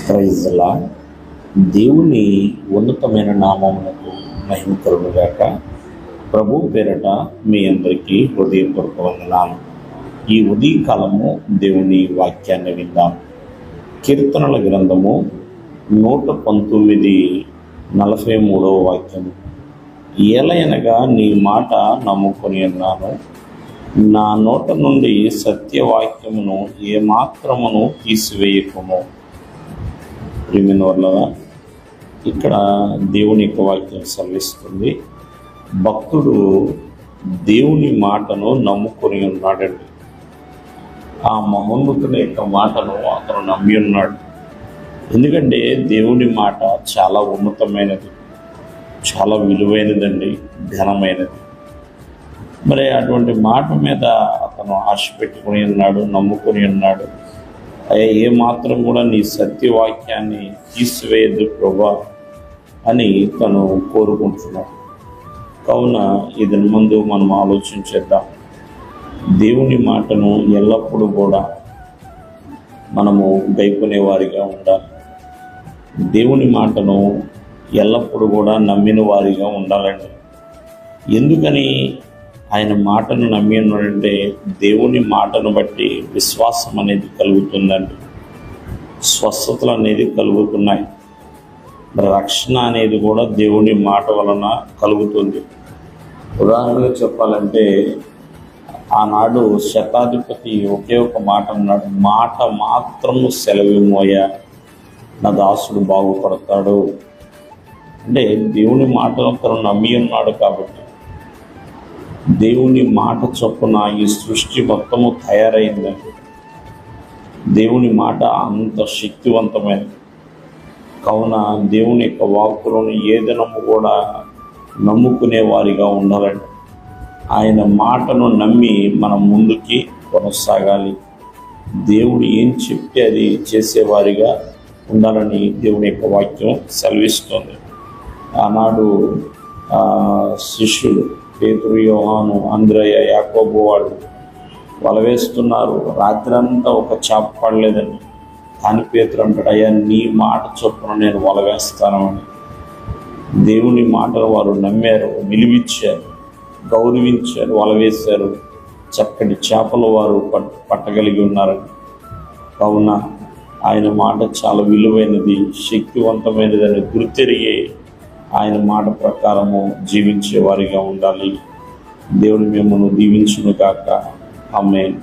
Praise the lord. దేవుని ఉన్నతమైన నామమునకు మహిమ కలుగుగాక. ప్రభు పేరట మీ అందరికీ హృదయపూర్వక వందనాలు. ఈ ఉదయకాలము దేవుని వాక్యాన్ని విందాం. కీర్తనల గ్రంథము 119:43 వాక్యము. ఏలయనగా నీ మాట నమ్ముకొని ఉన్నాను, నా నోట నుండి సత్యవాక్యమును ఏమాత్రమును తీసివేయకము. ప్రియమైనవారులారా, ఇక్కడ దేవుని యొక్క వాక్యం సెలవిస్తుంది. భక్తుడు దేవుని మాటను నమ్ముకొని ఉన్నాడండి. ఆ మహోన్నతుని యొక్క మాటను అతను నమ్మి ఉన్నాడు. ఎందుకంటే దేవుని మాట చాలా ఉన్నతమైనది, చాలా విలువైనదండి, ఘనమైనది. మరి అటువంటి మాట మీద అతను ఆశ పెట్టుకుని ఉన్నాడు, నమ్ముకొని ఉన్నాడు. ఏ మాత్రం కూడా నీ సత్యవాక్యాన్ని తీసివేయద్దు ప్రభా అని తను కోరుకుంటున్నాడు. కావున ఇది ముందు మనం ఆలోచించేద్దాం. దేవుని మాటను ఎల్లప్పుడూ కూడా మనము గైకొనే వారిగా ఉండాలి. దేవుని మాటను ఎల్లప్పుడూ కూడా నమ్మిన వారిగా ఉండాలండి. ఎందుకని ఆయన మాటను నమ్మి ఉన్నాడంటే దేవుని మాటను బట్టి విశ్వాసం అనేది కలుగుతుందండి, స్వస్థతలు అనేది కలుగుతున్నాయి, రక్షణ అనేది కూడా దేవుని మాట వలన కలుగుతుంది. ఉదాహరణగా చెప్పాలంటే, ఆనాడు శతాధిపతి ఒకే ఒక మాట అన్నాడు, మాట మాత్రము సెలవిమోయా, నా దాసుడు బాగుపడతాడు. అంటే దేవుని మాటను తను నమ్మి ఉన్నాడు కాబట్టి దేవుని మాట చొప్పున ఈ సృష్టి మొత్తము తయారైందండి. దేవుని మాట అంత శక్తివంతమైనది. కావున దేవుని యొక్క వాక్కులను ఏదైనా కూడా నమ్ముకునే వారిగా ఉండాలండి. ఆయన మాటను నమ్మి మనం ముందుకి కొనసాగాలి. దేవుడు ఏం చెప్తే అది చేసేవారిగా ఉండాలని దేవుని యొక్క వాక్యం సెలవిస్తుంది. ఆనాడు శిష్యులు పేతురు, యోహాను, అంద్రయ్య, యాకోబు వాళ్ళు వల వేస్తున్నారు. రాత్రి అంతా ఒక చేప పడలేదండి. కానీ పేతురు అంటాడు, అయ్యా నీ మాట చొప్పున నేను వల వేస్తాను అని. దేవుని మాటను వారు నమ్మారు, విలువిచ్చారు, గౌరవించారు, వల వేశారు. చక్కటి చేపలు వారు పట్టగలిగి ఉన్నారని. కావున ఆయన మాట చాలా విలువైనది, శక్తివంతమైనది అని గుర్తెరిగి ఆయన మాట ప్రకారము జీవించే వారిగా ఉండాలి. దేవుడు మిమ్మల్ని దీవించును గాక. ఆమేన్.